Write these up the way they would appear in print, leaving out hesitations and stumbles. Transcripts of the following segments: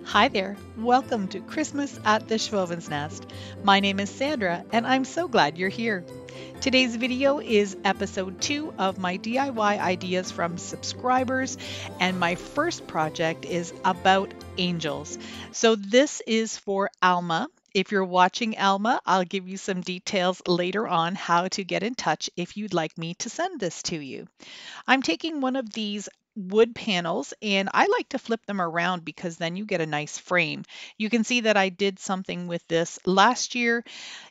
Hi there, welcome to Christmas at the Schwoven's Nest. My name is Sandra and I'm so glad you're here. Today's video is episode 2 of my DIY ideas from subscribers, and my first project is about angels. So this is for Alma. If you're watching Alma, I'll give you some details later on how to get in touch if you'd like me to send this to you. I'm taking one of these wood panels and I like to flip them around because then you get a nice frame. You can see that I did something with this last year.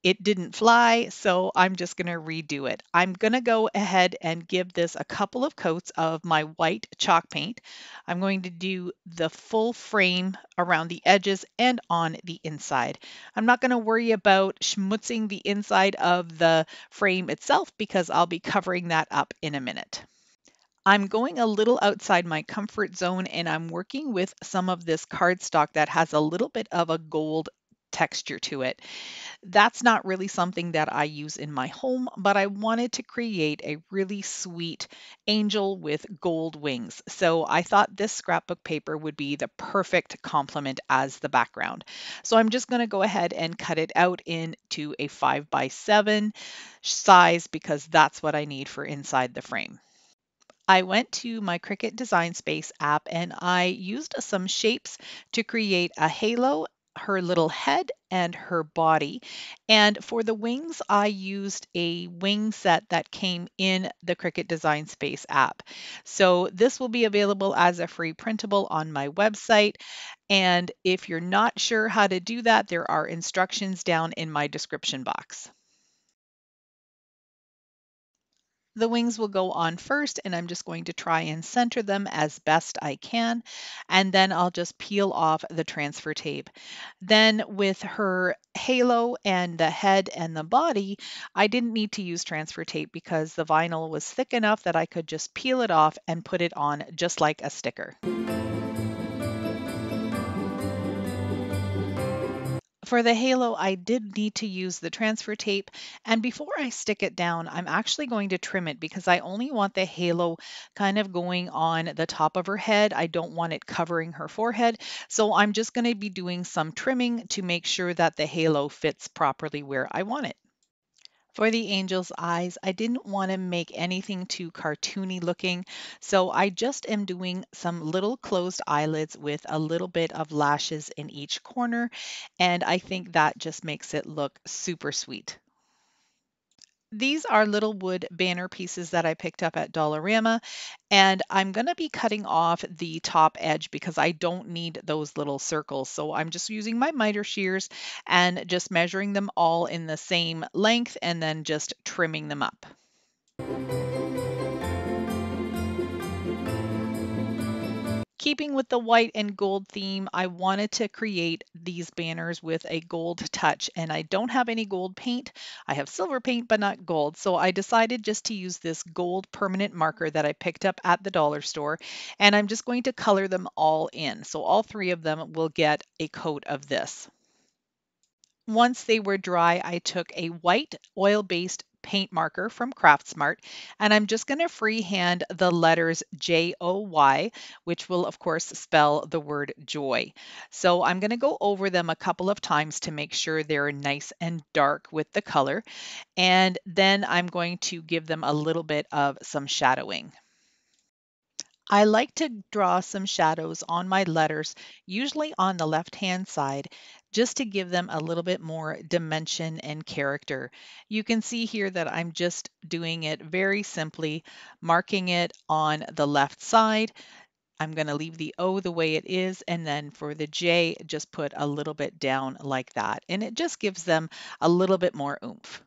It didn't fly, so I'm just going to redo it. I'm going to go ahead and give this a couple of coats of my white chalk paint. I'm going to do the full frame around the edges and on the inside. I'm not going to worry about schmutzing the inside of the frame itself because I'll be covering that up in a minute. I'm going a little outside my comfort zone and I'm working with some of this cardstock that has a little bit of a gold texture to it. That's not really something that I use in my home, but I wanted to create a really sweet angel with gold wings. So I thought this scrapbook paper would be the perfect complement as the background. So I'm just going to go ahead and cut it out into a 5x7 size because that's what I need for inside the frame. I went to my Cricut Design Space app and I used some shapes to create a halo, her little head, and her body. And for the wings, I used a wing set that came in the Cricut Design Space app. So this will be available as a free printable on my website. And if you're not sure how to do that, there are instructions down in my description box. The wings will go on first, and I'm just going to try and center them as best I can, and then I'll just peel off the transfer tape. Then with her halo and the head and the body, I didn't need to use transfer tape because the vinyl was thick enough that I could just peel it off and put it on just like a sticker. For the halo, I did need to use the transfer tape, and before I stick it down, I'm actually going to trim it because I only want the halo kind of going on the top of her head. I don't want it covering her forehead, so I'm just going to be doing some trimming to make sure that the halo fits properly where I want it. For the angel's eyes, I didn't want to make anything too cartoony looking, so I just am doing some little closed eyelids with a little bit of lashes in each corner, and I think that just makes it look super sweet. These are little wood banner pieces that I picked up at Dollarama, and I'm going to be cutting off the top edge because I don't need those little circles. So I'm just using my miter shears and just measuring them all in the same length and then just trimming them up. Keeping with the white and gold theme, I wanted to create these banners with a gold touch, and I don't have any gold paint. I have silver paint, but not gold. So I decided just to use this gold permanent marker that I picked up at the dollar store, and I'm just going to color them all in. So all three of them will get a coat of this. Once they were dry, I took a white oil-based paint marker from Craftsmart, and I'm just going to freehand the letters J-O-Y, which will of course spell the word joy. So I'm going to go over them a couple of times to make sure they're nice and dark with the color, and then I'm going to give them a little bit of some shadowing. I like to draw some shadows on my letters, usually on the left-hand side, just to give them a little bit more dimension and character. You can see here that I'm just doing it very simply, marking it on the left side. I'm going to leave the O the way it is, and then for the J, just put a little bit down like that. And it just gives them a little bit more oomph.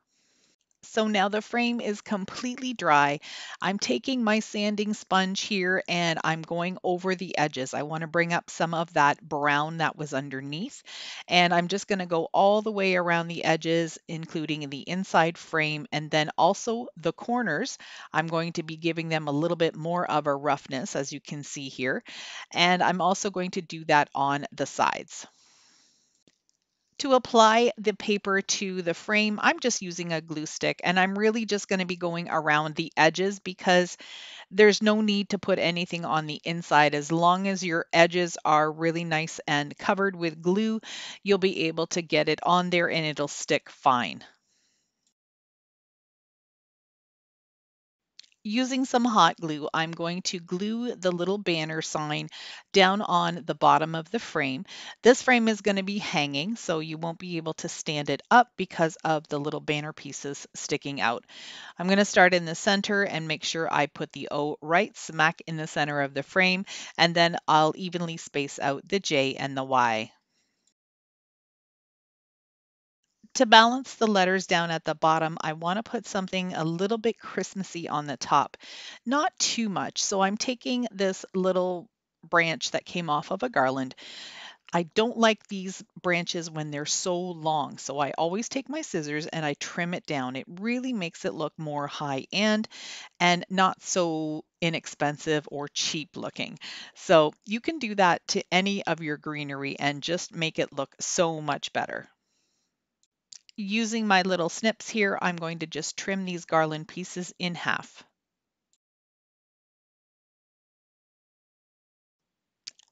So now the frame is completely dry. I'm taking my sanding sponge here and I'm going over the edges. I want to bring up some of that brown that was underneath. And I'm just going to go all the way around the edges, including the inside frame and then also the corners. I'm going to be giving them a little bit more of a roughness, as you can see here. And I'm also going to do that on the sides. To apply the paper to the frame, I'm just using a glue stick, and I'm really just going to be going around the edges because there's no need to put anything on the inside. As long as your edges are really nice and covered with glue, you'll be able to get it on there and it'll stick fine. Using some hot glue, I'm going to glue the little banner sign down on the bottom of the frame. This frame is going to be hanging, so you won't be able to stand it up because of the little banner pieces sticking out. I'm going to start in the center and make sure I put the O right smack in the center of the frame, and then I'll evenly space out the J and the Y. To balance the letters down at the bottom, I want to put something a little bit Christmassy on the top. Not too much. So I'm taking this little branch that came off of a garland. I don't like these branches when they're so long. So I always take my scissors and I trim it down. It really makes it look more high end and not so inexpensive or cheap looking. So you can do that to any of your greenery and just make it look so much better. Using my little snips here, I'm going to just trim these garland pieces in half.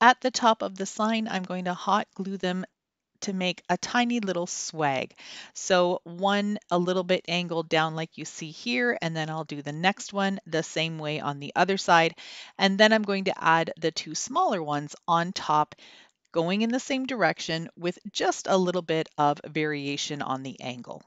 At the top of the sign, I'm going to hot glue them to make a tiny little swag. So one a little bit angled down like you see here, and then I'll do the next one the same way on the other side. And then I'm going to add the two smaller ones on top, going in the same direction with just a little bit of variation on the angle.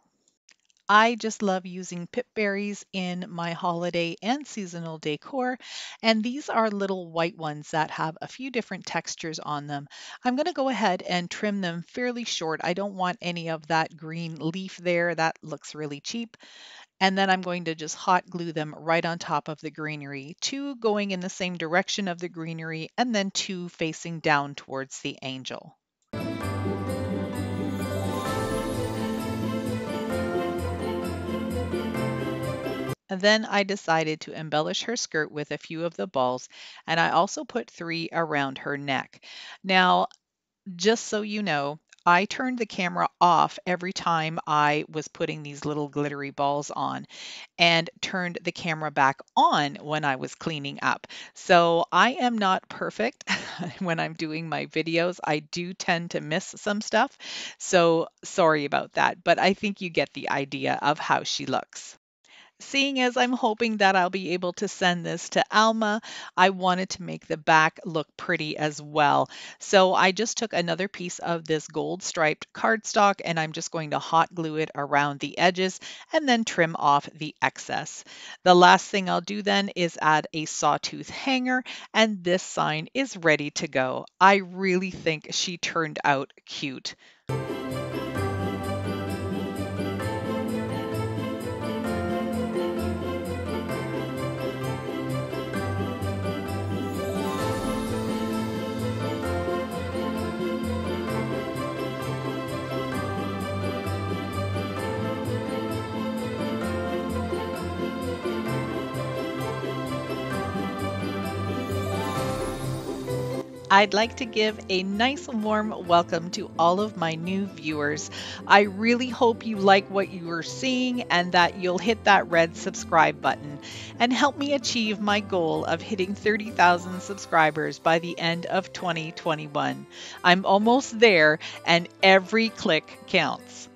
I just love using pip berries in my holiday and seasonal decor, and these are little white ones that have a few different textures on them. I'm going to go ahead and trim them fairly short. I don't want any of that green leaf there. That looks really cheap. And then I'm going to just hot glue them right on top of the greenery, two going in the same direction of the greenery, and then two facing down towards the angel. And then I decided to embellish her skirt with a few of the balls, and I also put three around her neck. Now, just so you know, I turned the camera off every time I was putting these little glittery balls on and turned the camera back on when I was cleaning up. So I am not perfect when I'm doing my videos. I do tend to miss some stuff. So sorry about that, but I think you get the idea of how she looks. Seeing as I'm hoping that I'll be able to send this to Alma, I wanted to make the back look pretty as well. So I just took another piece of this gold striped cardstock and I'm just going to hot glue it around the edges and then trim off the excess. The last thing I'll do then is add a sawtooth hanger, and this sign is ready to go. I really think she turned out cute. I'd like to give a nice warm welcome to all of my new viewers. I really hope you like what you are seeing and that you'll hit that red subscribe button and help me achieve my goal of hitting 30,000 subscribers by the end of 2021. I'm almost there, and every click counts.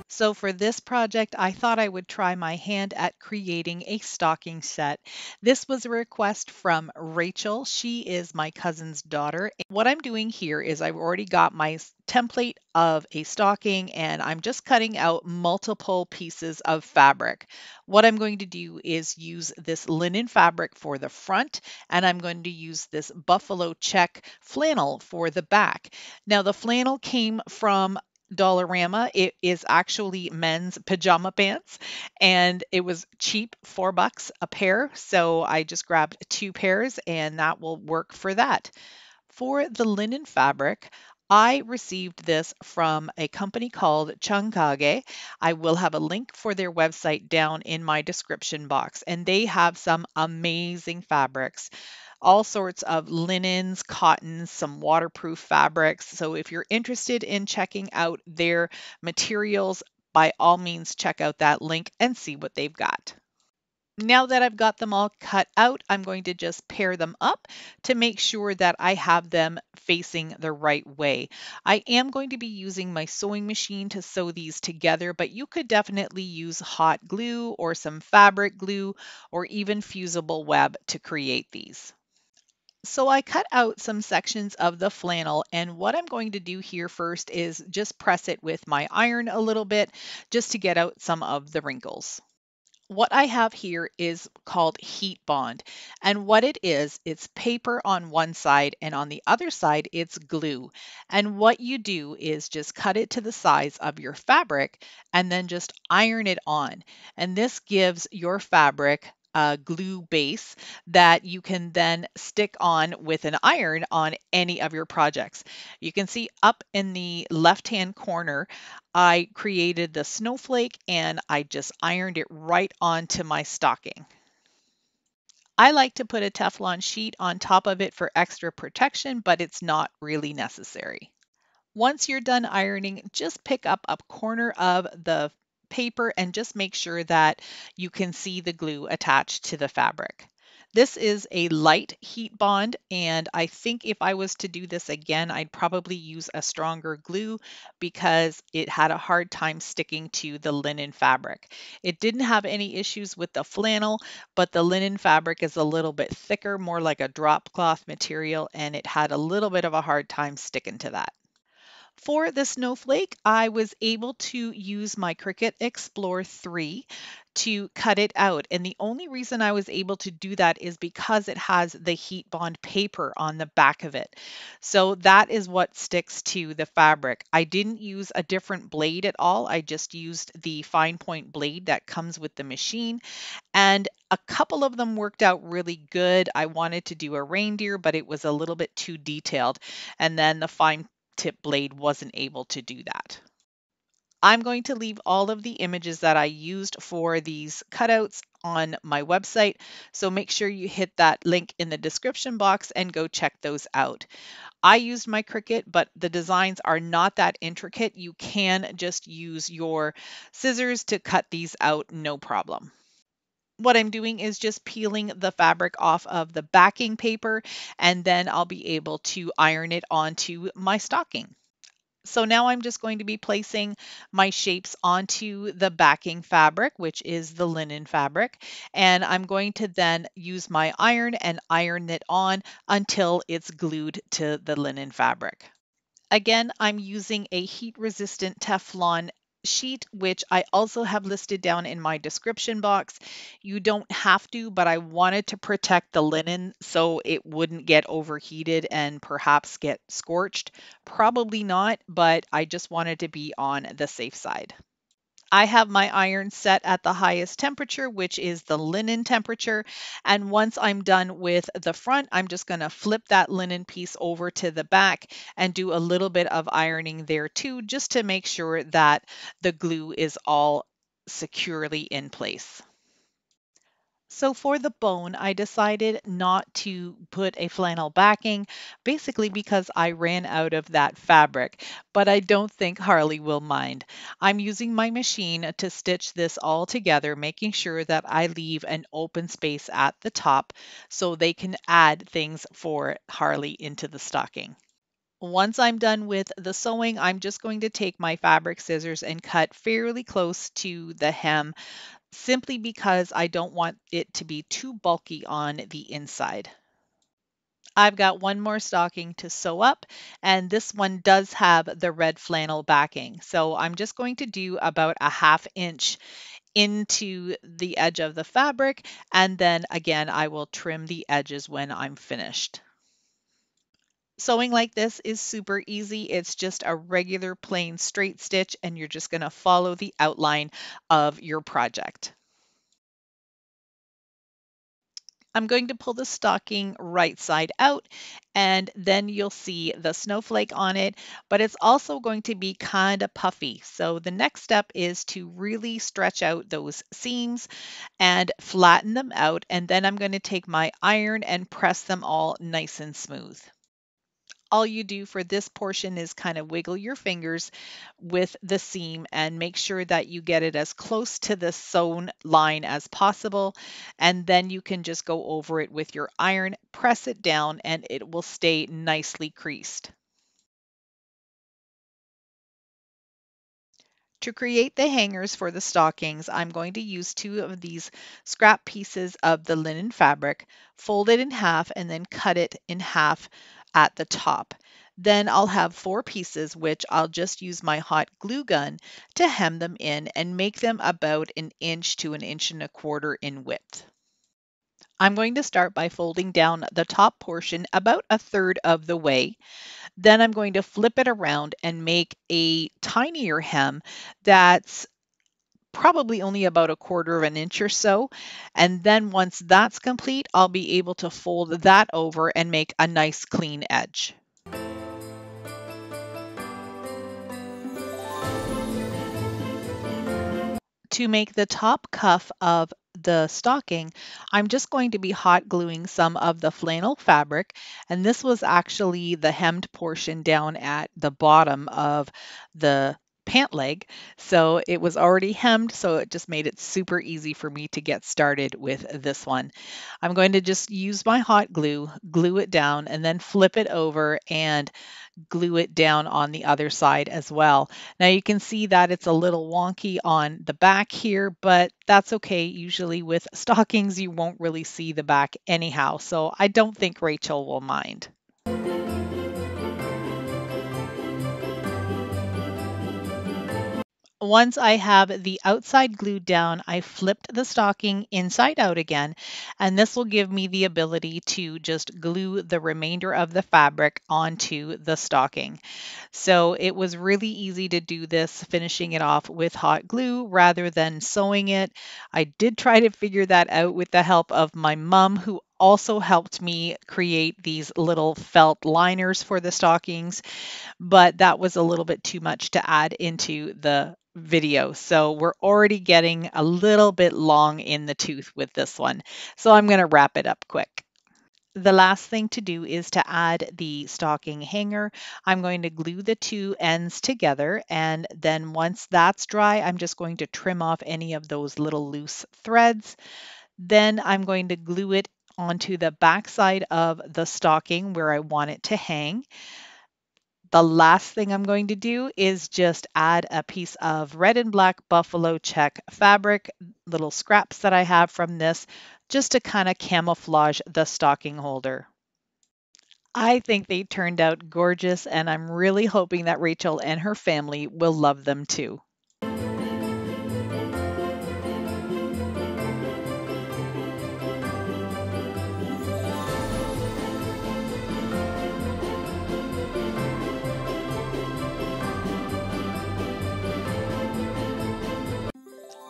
So for this project, I thought I would try my hand at creating a stocking set. This was a request from Rachel. She is my cousin's daughter. What I'm doing here is I've already got my template of a stocking and I'm just cutting out multiple pieces of fabric. What I'm going to do is use this linen fabric for the front, and I'm going to use this buffalo check flannel for the back. Now the flannel came from Dollarama. It is actually men's pajama pants, and it was cheap, $4 a pair. So I just grabbed two pairs and that will work for that. For the linen fabric, I received this from a company called Chungage. I will have a link for their website down in my description box, and they have some amazing fabrics, all sorts of linens, cottons, some waterproof fabrics. So if you're interested in checking out their materials, by all means, check out that link and see what they've got. Now that I've got them all cut out, I'm going to just pair them up to make sure that I have them facing the right way. I am going to be using my sewing machine to sew these together, but you could definitely use hot glue or some fabric glue or even fusible web to create these. So I cut out some sections of the flannel, and what I'm going to do here first is just press it with my iron a little bit just to get out some of the wrinkles. What I have here is called HeatnBond, and what it is, it's paper on one side and on the other side it's glue. And what you do is just cut it to the size of your fabric and then just iron it on. And this gives your fabric a glue base that you can then stick on with an iron on any of your projects. You can see up in the left hand corner I created the snowflake and I just ironed it right onto my stocking. I like to put a Teflon sheet on top of it for extra protection, but it's not really necessary. Once you're done ironing, just pick up a corner of the paper and just make sure that you can see the glue attached to the fabric. This is a light heat bond, and I think if I was to do this again, I'd probably use a stronger glue because it had a hard time sticking to the linen fabric. It didn't have any issues with the flannel, but the linen fabric is a little bit thicker, more like a drop cloth material, and it had a little bit of a hard time sticking to that. For the snowflake, I was able to use my Cricut Explore 3 to cut it out. And the only reason I was able to do that is because it has the HeatnBond paper on the back of it. So that is what sticks to the fabric. I didn't use a different blade at all. I just used the fine point blade that comes with the machine. And a couple of them worked out really good. I wanted to do a reindeer, but it was a little bit too detailed. And then the fine tip blade wasn't able to do that. I'm going to leave all of the images that I used for these cutouts on my website, so make sure you hit that link in the description box and go check those out. I used my Cricut, but the designs are not that intricate. You can just use your scissors to cut these out, no problem. What I'm doing is just peeling the fabric off of the backing paper, and then I'll be able to iron it onto my stocking. So now I'm just going to be placing my shapes onto the backing fabric, which is the linen fabric. And I'm going to then use my iron and iron it on until it's glued to the linen fabric. Again, I'm using a heat-resistant Teflon sheet, which I also have listed down in my description box. You don't have to, but I wanted to protect the linen so it wouldn't get overheated and perhaps get scorched. Probably not, but I just wanted to be on the safe side. I have my iron set at the highest temperature, which is the linen temperature. And once I'm done with the front, I'm just going to flip that linen piece over to the back and do a little bit of ironing there too, just to make sure that the glue is all securely in place. So for the bone, I decided not to put a flannel backing, basically because I ran out of that fabric, but I don't think Harley will mind. I'm using my machine to stitch this all together, making sure that I leave an open space at the top so they can add things for Harley into the stocking. Once I'm done with the sewing, I'm just going to take my fabric scissors and cut fairly close to the hem simply because I don't want it to be too bulky on the inside. I've got one more stocking to sew up, and this one does have the red flannel backing. So I'm just going to do about a 1/2 inch into the edge of the fabric, and then again, I will trim the edges when I'm finished. Sewing like this is super easy. It's just a regular plain straight stitch, and you're just going to follow the outline of your project. I'm going to pull the stocking right side out, and then you'll see the snowflake on it, but it's also going to be kind of puffy. So the next step is to really stretch out those seams and flatten them out, and then I'm going to take my iron and press them all nice and smooth. All you do for this portion is kind of wiggle your fingers with the seam and make sure that you get it as close to the sewn line as possible. And then you can just go over it with your iron, press it down, and it will stay nicely creased. To create the hangers for the stockings, I'm going to use 2 of these scrap pieces of the linen fabric, fold it in half, and then cut it in half at the top. Then I'll have 4 pieces, which I'll just use my hot glue gun to hem them in and make them about 1 inch to 1.25 inches in width. I'm going to start by folding down the top portion about 1/3 of the way. Then I'm going to flip it around and make a tinier hem that's probably only about 1/4 inch or so. And then once that's complete, I'll be able to fold that over and make a nice clean edge. To make the top cuff of the stocking, I'm just going to be hot gluing some of the flannel fabric, and this was actually the hemmed portion down at the bottom of the pant leg. So it was already hemmed, so it just made it super easy for me to get started with this one. I'm going to just use my hot glue, glue it down, and then flip it over and glue it down on the other side as well. Now you can see that it's a little wonky on the back here, but that's okay. Usually with stockings, you won't really see the back anyhow, so I don't think Rachel will mind. Once I have the outside glued down, I flipped the stocking inside out again, and this will give me the ability to just glue the remainder of the fabric onto the stocking. So it was really easy to do this, finishing it off with hot glue rather than sewing it. I did try to figure that out with the help of my mom, who also helped me create these little felt liners for the stockings, but that was a little bit too much to add into the video. So we're already getting a little bit long in the tooth with this one. So I'm going to wrap it up quick. The last thing to do is to add the stocking hanger. I'm going to glue the 2 ends together, and then once that's dry, I'm just going to trim off any of those little loose threads. Then I'm going to glue it onto the back side of the stocking where I want it to hang. The last thing I'm going to do is just add a piece of red and black buffalo check fabric, little scraps that I have from this, just to kind of camouflage the stocking holder. I think they turned out gorgeous, and I'm really hoping that Rachel and her family will love them too.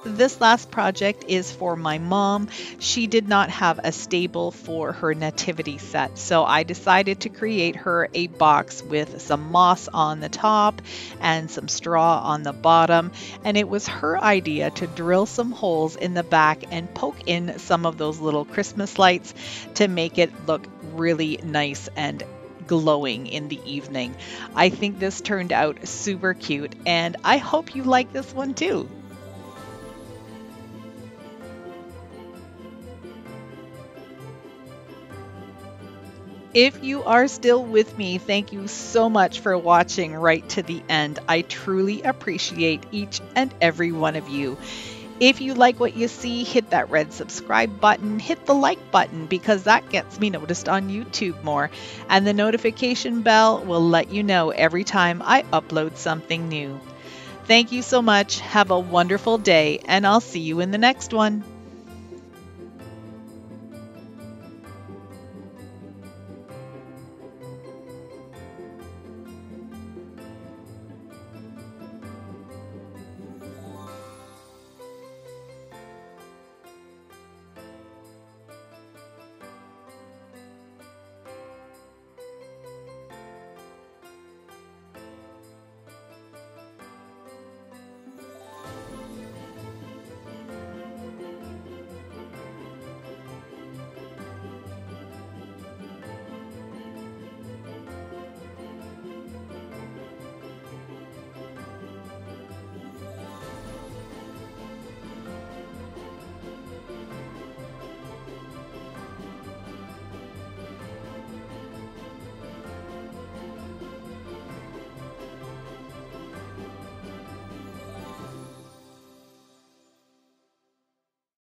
This last project is for my mom. She did not have a stable for her nativity set, so I decided to create her a box with some moss on the top and some straw on the bottom, and it was her idea to drill some holes in the back and poke in some of those little Christmas lights to make it look really nice and glowing in the evening. I think this turned out super cute, and I hope you like this one too. If you are still with me, thank you so much for watching right to the end. I truly appreciate each and every one of you. If you like what you see, hit that red subscribe button, hit the like button because that gets me noticed on YouTube more, and the notification bell will let you know every time I upload something new. Thank you so much. Have a wonderful day, and I'll see you in the next one.